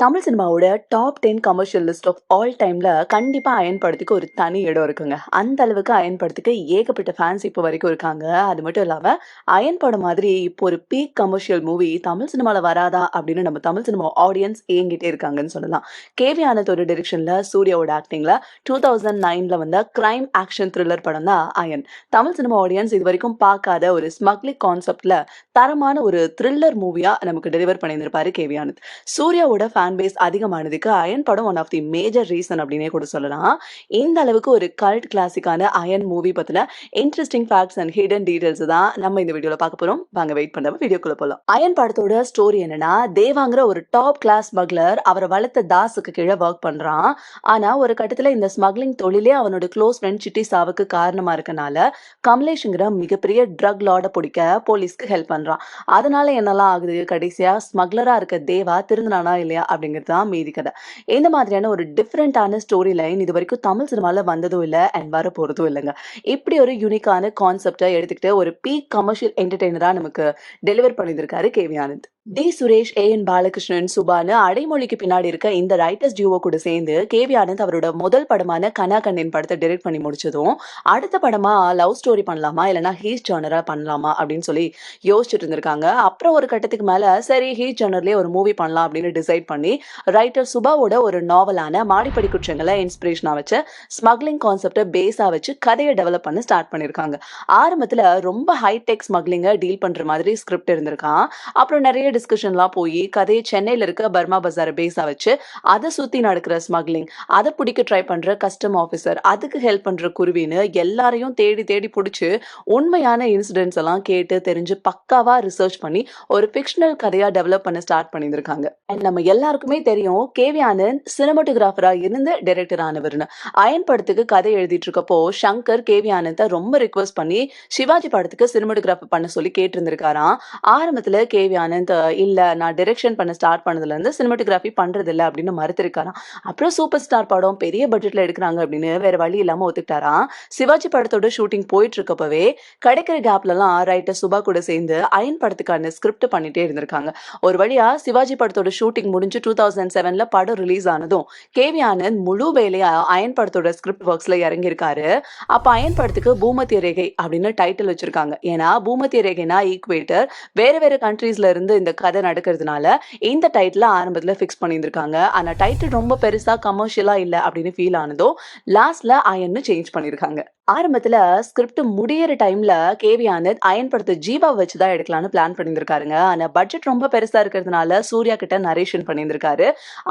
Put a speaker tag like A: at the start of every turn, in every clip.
A: தமிழ் சினிமாவோட top 10 commercial list of all டைம்ல கண்டிப்பா அயன் படத்துக்கு ஒரு தனி இடம் இருக்குங்க. அந்த அளவுக்கு அயன் படத்துக்கு ஏகப்பட்ட ஃபேன்ஸ் இப்போ வரைக்கும் இருக்காங்க. அது மட்டும் இல்லாம அயன் படம் மாதிரி இப்போ ஒரு பீக் கமர்ஷியல் மூவி தமிழ் சினிமால வராதா அப்படின்னு நம்ம தமிழ் சினிமா ஆடியன்ஸ் ஏங்கிட்டே இருக்காங்கன்னு சொல்லலாம். கேவி ஆனந்தோட டைரக்ஷன்ல சூர்யாவோட ஆக்டிங்ல 2009ல வந்த கிரைம் ஆக்ஷன் த்ரில்லர் படம் தான் அயன். தமிழ் சினிமா ஆடியன்ஸ் இது வரைக்கும் பார்க்காத ஒரு ஸ்மக்லிங் கான்செப்ட்ல தரமான ஒரு த்ரில்லர் மூவியா நமக்கு டெலிவர் பண்ணியிருந்திருப்பாரு கேவி ஆனந்த். சூர்யாவோட ஃபேன் பேஸ் அதிகமானதுக்கு அயன் படம் one of the major reason அப்படின்னே கூட சொல்லலாம். இந்த அளவுக்கு ஒரு கல்ட் கிளாசிக்கான அயன் மூவி பத்தின interesting facts and hidden details தான் நம்ம இந்த வீடியோல பார்க்க போறோம். வாங்க வெயிட் பண்ணாம வீடியோக்குள்ள போலாம். அயன் படத்தோட ஸ்டோரி என்னன்னா, தேவாங்கிற ஒரு டாப் கிளாஸ் ஸ்மக்லர் அவரை வளர்த்த தாஸுக்கு கீழே ஒர்க் பண்றான். ஆனா ஒரு கட்டத்துல இந்த ஸ்மக்லிங் தொழிலே அவனோட க்ளோஸ் ஃப்ரெண்ட் சிட்டி சாவுக்கு காரணமா இருக்கனால கமலேஷ்ங்கிற மிகப்பெரிய ட்ரக் லார்ட பிடிக்க போலீஸ்க்கு ஹெல்ப் பண்றான். அதனால என்னெல்லாம் ஆகுது, கடைசியா ஸ்மக்லரா இருக்க தேவா திருந்தினானா இல்லையா அப்படிங்கிறது தான் மீதி கதை. இந்த மாதிரியான ஒரு டிஃப்ரெண்டான ஸ்டோரி லைன் இது வரைக்கும் தமிழ் சினிமால வந்ததும் இல்லை அண்ட் வர போறதும் இல்லைங்க. இப்படி ஒரு யூனிக்கான கான்செப்டை எடுத்துக்கிட்டு ஒரு பீக் கமர்ஷியல் என்டர்டெய்னரா நமக்கு டெலிவர் பண்ணியிருக்காரு கேவி ஆனந்த். டி சுரேஷ், ஏ.என். பாலகிருஷ்ணன், சுபானு அடைமொழிக்கு பின்னாடி இருக்க இந்த ரைட்டர்ஸ் டியூவோ கூட சேர்ந்து கேவி ஆனந்த் அவரோட முதல் படமான கனா கண்ணின் படத்தை டைரக்ட் பண்ணி முடிச்சதும், அடுத்த படமா லவ் ஸ்டோரி பண்ணலாமா இல்லைன்னா ஹீஸ் ஜானரா பண்ணலாமா அப்படின்னு சொல்லி யோசிச்சுட்டு இருந்திருக்காங்க. அப்புறம் ஒரு கட்டத்துக்கு மேல சரி ஹீஸ் ஜானர்லயே ஒரு மூவி பண்ணலாம் அப்படின்னு டிசைட் பண்ணி ரைட்டர் சுபாவோட ஒரு நாவலான மாடிப்படி குற்றங்களை இன்ஸ்பிரேஷனா வச்சு ஸ்மக்லிங் கான்செப்டை பேஸா வச்சு கதையை டெவலப் பண்ண ஸ்டார்ட் பண்ணிருக்காங்க. ஆரம்பத்துல ரொம்ப ஹைடெக் ஸ்மக்லிங்கை டீல் பண்ற மாதிரி ஸ்கிரிப்ட் இருந்திருக்கான். அப்புறம் நிறைய டிஸ்கஷன்லாம் போய் கதையை சென்னையில இருக்க பர்மா பஜாரை பேஸா வச்சு அதை சுத்தி நடக்கிற ஸ்மக்லிங், அதை பிடிக்க ட்ரை பண்ற கஸ்டம் ஆஃபீஸர், அதுக்கு ஹெல்ப் பண்ற குருவின்னு எல்லாரையும் தேடி தேடி பிடிச்சு உண்மையான இன்சிடென்ட்ஸ் எல்லாம் கேட்டு தெரிஞ்சு பக்காவா ரிசர்ச் பண்ணி ஒரு ஃபிக்ஷனல் கதையா டெவலப் பண்ண ஸ்டார்ட் பண்ணியிருக்காங்க. அண்ட் நம்ம எல்லாருக்குமே தெரியும் கேவி ஆனந்த் சினிமாட்டோகிராஃபரா இருந்து டைரக்டர் ஆனவர்னு. அயன் படத்துக்கு கதை எழுதிட்டு இருக்கப்போ சங்கர் கேவி ஆனந்தை ரொம்ப ரிக்வெஸ்ட் பண்ணி சிவாஜி படத்துக்கு சினிமாட்டோகிராஃபர் பண்ண சொல்லி கேட்டிருந்திருக்காராம். ஆரம்பத்துல கேவி ஆனந்த் இல்ல நான் டைரக்ஷன் பண்ண ஸ்டார்ட் பண்ணதுல இருந்து சினிமாட்டோகிராஃபி பண்றது இல்ல அப்படின்னு மறுத்திருக்காராம். அப்புறம் சூப்பர் ஸ்டார் படம் பெரிய பட்ஜெட்ல எடுக்கிறாங்க அப்படின்னு வேற வழி இல்லாம ஒத்துக்கிட்டாராம். சிவாஜி படத்தோட ஷூட்டிங் போயிட்டு இருக்கப்பவே கிடைக்கிற கேப்ல எல்லாம் ரைட்டர் சுபா கூட சேர்ந்து அயன் படத்துக்கான ஸ்கிரிப்ட் பண்ணிட்டே இருந்திருக்காங்க. ஒரு வழியா சிவாஜி படத்தோட ஷூட்டிங் முடிஞ்சு 2007ல படம் ரிலீஸ் ஆனதும் கேவி ஆனந்த் முழு வேலையா அயன் படத்தோட ஸ்கிரிப்ட் ஒர்க்ஸ்ல இறங்கியிருக்காரு. அப்ப அயன் படத்துக்கு பூமத்திய ரேகை அப்படின்னு டைட்டில் வச்சிருக்காங்க. ஏன்னா பூமத்திய ரேகைனா ஈக்குவேட்டர், வேற வேற கண்ட்ரீஸ்ல இருந்து இந்த கதை நடக்கிறதுனால இந்த டைட்டில் ஆரம்பத்துல ஃபிக்ஸ் பண்ணியிருந்திருக்காங்க. ஆனா டைட்டில் ரொம்ப பெருசா கமர்ஷியலா இல்ல அப்படின்னு ஃபீல் ஆனதும் லாஸ்ட்ல அயன்னு சேஞ்ச் பண்ணிருக்காங்க. ஆரம்பத்துல ஸ்கிரிப்ட் முடியிற டைம்ல கேவி ஆனந்த் அயன் படத்தை ஜீவா வச்சுதான் எடுக்கலாம்னு பிளான் பண்ணியிருக்காருங்க. ஆனா பட்ஜெட் ரொம்ப பெருசா இருக்கிறதுனால சூர்யா கிட்ட நரேஷன் பண்ணியிருக்காரு.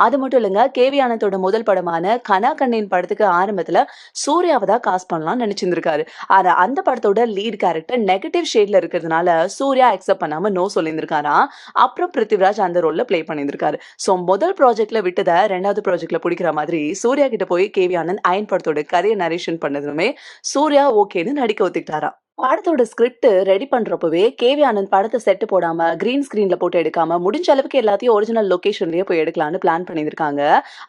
A: அது மட்டும் இல்லைங்க, கேவி ஆனந்தோட முதல் படமான கனா கண்ணின் படத்துக்கு ஆரம்பத்துல சூர்யாவை தான் காஸ்ட் பண்ணலாம்னு நினைச்சிருந்திருக்காரு. ஆனா அந்த படத்தோட லீட் கேரக்டர் நெகட்டிவ் ஷேட்ல இருக்கிறதுனால சூர்யா அக்செப்ட் பண்ணாம நோ சொல்லியிருந்திருக்காராம். அப்புறம் பிருத்திவிராஜ் அந்த ரோல்ல பிளே பண்ணியிருக்காரு. சோ முதல் ப்ராஜெக்ட்ல விட்டதை ரெண்டாவது ப்ராஜெக்ட்ல பிடிக்கிற மாதிரி சூர்யா கிட்ட போய் கேவி ஆனந்த் அயன் படத்தோட கதையை நரேஷன் பண்ணதுமே சூர்யா ஓகேன்னு நடிக்க ஒத்துக்கிட்டாராம். படத்தோட ஸ்கிரிப்ட் ரெடி பண்றப்பவே கேவி ஆனந்த் படத்தை செட்டு போடாம கிரீன் ஸ்கிரீன்ல போட்டு எடுக்காம முடிஞ்ச அளவுக்கு எல்லாத்தையும் ஒரிஜினல் லொகேஷன்லயே போய் எடுக்கலாம்னு பிளான் பண்ணியிருக்காங்க.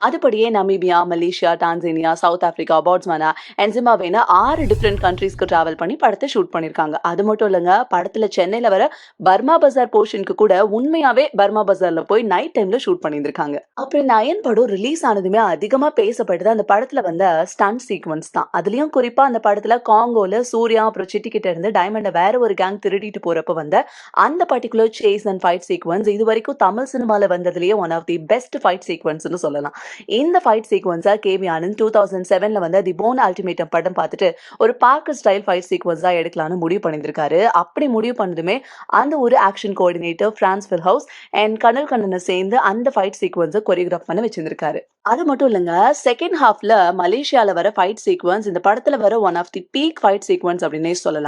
A: அதுபடியே Namibia, Malaysia, Tanzania, South Africa, Botswana and ஜிம்பாப்வேன்னு 6 டிஃப்ரெண்ட் கண்ட்ரீஸ்க்கு டிராவல் பண்ணி படத்தை ஷூட் பண்ணிருக்காங்க. அது மட்டும் இல்லைங்க, படத்துல சென்னையில வர பர்மா பஜார் போர்ஷனுக்கு கூட உண்மையாவே பர்மா பஜார்ல போய் நைட் டைம்ல ஷூட் பண்ணியிருக்காங்க. அப்புறம் இந்த அயன் படம் ரிலீஸ் ஆனதுமே அதிகமா பேசப்பட்டது அந்த படத்துல வந்த ஸ்டண்ட் சீக்வன்ஸ் தான். அதுலயும் குறிப்பா அந்த படத்துல காங்கோல சூர்யா அப்புறம் சிட்டி கிட்ட இருந்து டைமண்ட வேற ஒரு கேங் திருடிட்டு போறப்ப வந்த அந்த particular chase and fight sequence இது வரைக்கும் தமிழ் சினிமால வந்ததுலயே one of the best fight சீக்வன்ஸ்னு சொல்லலாம். இந்த ஃபைட் சீக்வன்ஸா கேவி ஆனந்த் 2007ல வந்த தி போர்ன் அல்டிமேட்டம் படம் பார்த்துட்டு ஒரு பார்க்கர் ஸ்டைல் ஃபைட் சீக்வன்ஸா எடுக்கலாம்னு முடிவு பண்ணியிருக்காரு. அப்படி முடிவு பண்ணதுமே அந்த ஒரு ஆக்ஷன் கோஆர்டினேட்டர் பிரான்ஸ் ஃபில்ஹவுஸ் அண்ட் கனல் கண்ணனை சேர்ந்து அந்த ஃபைட் சீக்வன்ஸை கொரியோகிராஃப் பண்ண வச்சிருக்காரு. அது மட்டும் இல்லைங்க, செகண்ட் ஹாஃப்ல மலேசியால வர ஃபைட் சீக்வன்ஸ் இந்த படத்துல வர one of the peak fight sequence அப்படின்னே சொல்லலாம்.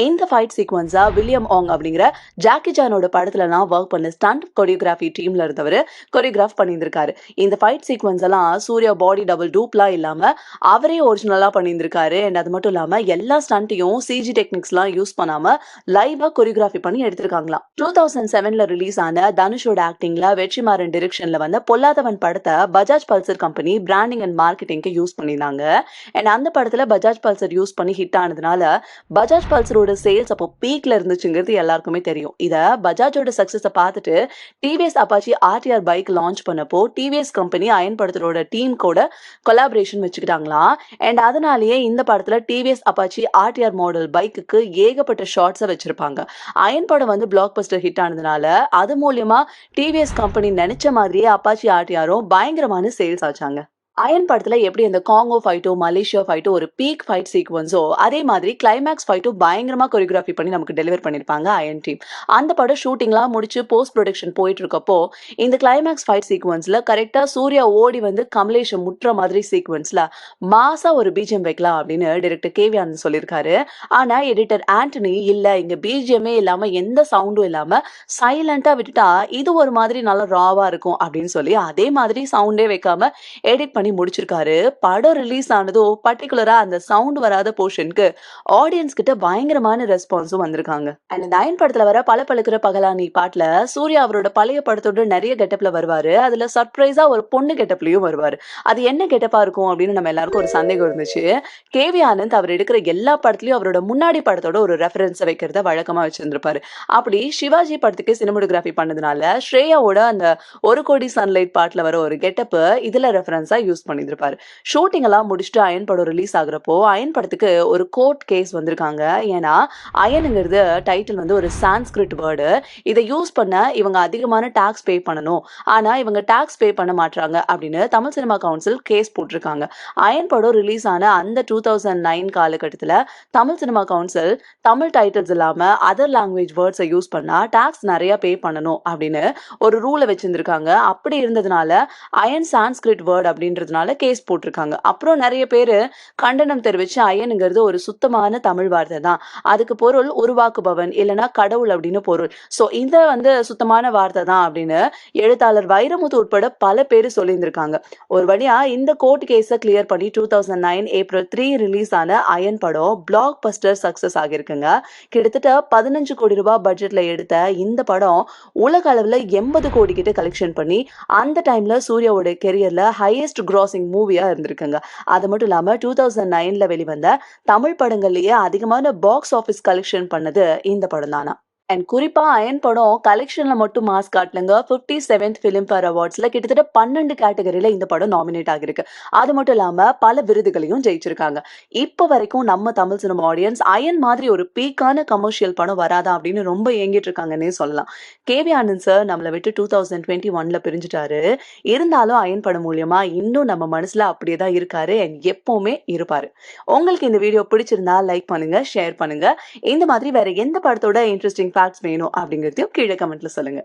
A: இந்த ஃபைட் சீக்வன்ஸா வில்லியம் ஆங் அப்படிங்கிற ஜாக்கி சானோட படத்துல நான் ஒர்க் பண்ண ஸ்டண்ட் கொரியோகிராஃபி டீம்ல இருந்தவர் கொரியோகிராஃப் பண்ணியிருந்திருக்காரு. இந்த ஃபைட் சீக்வன்ஸ் எல்லாம் சூர்யா பாடி டபுள் டூப்லாம் இல்லாம அவரே ஒரிஜினலா பண்ணியிருந்திருக்காரு. அண்ட் அது மட்டும் இல்லாம எல்லா ஸ்டண்ட்டையும் சிஜி டெக்னிக்ஸ் எல்லாம் யூஸ் பண்ணாம லைவா கொரியோகிராஃபி பண்ணி எடுத்திருக்காங்களாம். 2007ல ரிலீஸ் ஆன தனுஷோட ஆக்டிங்ல வெற்றிமாறன் டிரெக்ஷன்ல வந்த பொல்லாதவன் படத்தை Bajaj Pulsar company branding and மார்க்கெட்டிங்க்கு யூஸ் பண்ணியிருந்தாங்க. அண்ட் அந்த படத்துல பஜாஜ் பல்சர் யூஸ் பண்ணி ஹிட் ஆனதுனால பஜாஜ் பஜாஜ் பல்சரோட சேல்ஸ் அப்போ பீக்ல இருந்துச்சுங்கிறது எல்லாருக்குமே தெரியும். இத பஜாஜோட சக்சஸ பார்த்துட்டு TVS Apache RTR bike launch பண்ணப்போ டிவிஎஸ் கம்பெனி அயன் படத்தோட டீம் கூட கொலாபரேஷன் வச்சுக்கிட்டாங்களாம். அண்ட் அதனாலேயே இந்த படத்துல டிவிஎஸ் அப்பாச்சி ஆர்டிஆர் மாடல் பைக்குக்கு ஏகப்பட்ட ஷார்ட்ஸை வச்சிருப்பாங்க. அயன் படம் வந்து பிளாக் பஸ்டர் ஹிட் ஆனதுனால அது மூலியமா டிவிஎஸ் கம்பெனி நினைச்ச மாதிரியே அப்பாச்சி ஆர்டிஆரும் பயங்கரமான சேல்ஸ் ஆச்சாங்க. அயன் படத்துல எப்படி அந்த காங்கோ ஃபைட்டோ மலேசியா ஃபைட்டோ ஒரு பீக் ஃபைட் சீக்வன்ஸோ அதே மாதிரி கிளைமேக்ஸ் ஃபைட்டோ பயங்கரமா கொரியோகிராஃபி பண்ணி நமக்கு டெலிவர் பண்ணிருப்பாங்க அயன் டீம். அந்த படம் ஷூட்டிங்லாம் முடிச்சு போஸ்ட் ப்ரொடக்ஷன் போயிட்டு இருக்கப்போ இந்த கிளைமேக்ஸ் ஃபைட் சீக்வன்ஸ்ல கரெக்டா சூர்யா ஓடி வந்து கமலேஷை முற்ற மாதிரி சீக்வன்ஸ்ல மாசா ஒரு பிஜிஎம் வைக்கலாம் அப்படின்னு டைரக்டர் கேவி ஆனந்த் சொல்லியிருக்காரு. ஆனா எடிட்டர் ஆண்டனி இல்ல இங்க பிஜிஎம்மே இல்லாம எந்த சவுண்டும் இல்லாம சைலண்டா விட்டுட்டா இது ஒரு மாதிரி நல்லா ராவா இருக்கும் அப்படின்னு சொல்லி அதே மாதிரி சவுண்டே வைக்காம எடிட் பண்ணி முடிச்சிருக்காரு. படம் ரிலீஸ் ஆனதோ பர்டிகுலரா அந்த சவுண்ட் வராத போர்ஷனுக்கு ஆடியன்ஸ் கிட்ட பயங்கரமான ரெஸ்பான்ஸும் வந்திருக்காங்க. அண்ட் இந்த அயன் படத்துல வர பல பழுக்கிற பகலானி பாட்டுல சூர்யா அவரோட பழைய படத்தோட நிறைய கெட்டப்ல வருவாரு. அதுல சர்ப்ரைஸா ஒரு பொண்ணு கெட்டப்லயும் வருவாரு. அது என்ன கெட்டப்பா இருக்கும் அப்படின்னு நம்ம எல்லாருக்கும் ஒரு சந்தேகம் இருந்துச்சு. கேவி ஆனந்த் அவர் எடுக்கிற எல்லா படத்துலயும் அவரோட முன்னாடி படத்தோட ஒரு ரெஃபரன்ஸ் வைக்கிறத வழக்கமா வச்சிருந்திருப்பாரு. அப்படி சிவாஜி படத்துக்கு சினிமோகிராஃபி பண்ணதுனால ஸ்ரேயாவோட அந்த ஒரு கோடி சன்லைட் பாட்டுல வர ஒரு கெட்டப் இதுல ரெஃபரன்ஸா யூஸ் பண்ணிருப்பாரு. ஷூட்டிங் எல்லாம் முடிச்சுட்டு அயன் படம் ரிலீஸ் ஆகுறப்போ அயன் படத்துக்கு ஒரு கோர்ட் கேஸ் வந்திருக்காங்க. ஏன்னா அயனுங்கிறது டைட்டில் வந்து ஒரு சான்ஸ்கிரிட் வேர்டு. இதை யூஸ் பண்ண இவங்க அதிகமான டாக்ஸ் பே பண்ணணும். ஆனா இவங்க டாக்ஸ் பே பண்ண மாட்டாங்க அப்படின்னு தமிழ் சினிமா கவுன்சில் கேஸ் போட்டிருக்காங்க. அயன் படம் ரிலீஸ் ஆன அந்த 2009 காலகட்டத்துல Tamil cinema council Tamil titles இல்லாம அதர் லாங்குவேஜ் வேர்ட்ஸை யூஸ் பண்ணா டாக்ஸ் நிறைய பே பண்ணணும் அப்படின்னு ஒரு ரூலை வச்சிருந்திருக்காங்க. அப்படி இருந்ததுனால அயன் சான்ஸ்கிரிட் வேர்ட் அப்படின்றதுனால கேஸ் போட்டிருக்காங்க. அப்புறம் நிறைய பேரு கண்டனம் தெரிவிச்சு அயனுங்கிறது ஒரு சுத்தமான தமிழ் வார்த்தை தான், அதுக்கு பொருள் உருவாக்குபவன் இல்லைன்னா கடவுள் அப்படின்னு பொருள், சோ இந்த வந்து சுத்தமான வார்த்தை தான் அப்படின்னு எழுத்தாளர் வைரமுத்து உட்பட பல பேர் சொல்லியிருந்திருக்காங்க. ஒரு வழியா இந்த கோர்ட் கேஸை கிளியர் பண்ணி 2009 ஏப்ரல் 3 ரிலீஸ் ஆன அயன் படம் பிளாக் பஸ்டர் சக்சஸ் ஆகியிருக்குங்க. கிட்டத்தட்ட 15 கோடி ரூபாய் பட்ஜெட்ல எடுத்த இந்த படம் உலக அளவுல 80 கோடி கிட்ட கலெக்ஷன் பண்ணி அந்த டைம்ல சூர்யாவோட கெரியர்ல ஹையஸ்ட் கிராசிங் மூவியா இருந்திருக்குங்க. அது மட்டும் இல்லாம 2009ல வெளிவந்த தமிழ் படங்கள்லயே அதிகமான பாக்ஸ் ஆபீஸ் கலெக்ஷன் பண்ணது இந்த படம் தானா. அண்ட் குறிப்பா அயன் படம் கலெக்ஷன்ல மட்டும் மாஸ் காட்டலங்க. 57th ஃபிலிம்பேர் அவார்ட்ஸ்ல கிட்டத்தட்ட 12 கேட்டகரியில இந்த படம் நாமினேட் ஆகிருக்கு. அது மட்டும் இல்லாம பல விருதுகளையும் ஜெயிச்சிருக்காங்க. இப்ப வரைக்கும் நம்ம தமிழ் சினிமா ஆடியன்ஸ் அயன் மாதிரி ஒரு பீக்கான கமர்ஷியல் படம் வராதா அப்படின்னு ரொம்ப ஏங்கிட்டு இருக்காங்கன்னே சொல்லலாம். கேவி ஆனந்த் சார் நம்மளை விட்டு 2021ல பிரிஞ்சுட்டாரு. இருந்தாலும் அயன் படம் மூலியமா இன்னும் நம்ம மனசுல அப்படியே தான் இருக்காரு அண்ட் எப்பவுமே இருப்பாரு. உங்களுக்கு இந்த வீடியோ பிடிச்சிருந்தா லைக் பண்ணுங்க, ஷேர் பண்ணுங்க. இந்த மாதிரி வேற எந்த படத்தோட இன்ட்ரெஸ்டிங் ஃபேக்ட்ஸ் வேணும் அப்படிங்கிறதையும் கீழே கமெண்ட்ல சொல்லுங்க.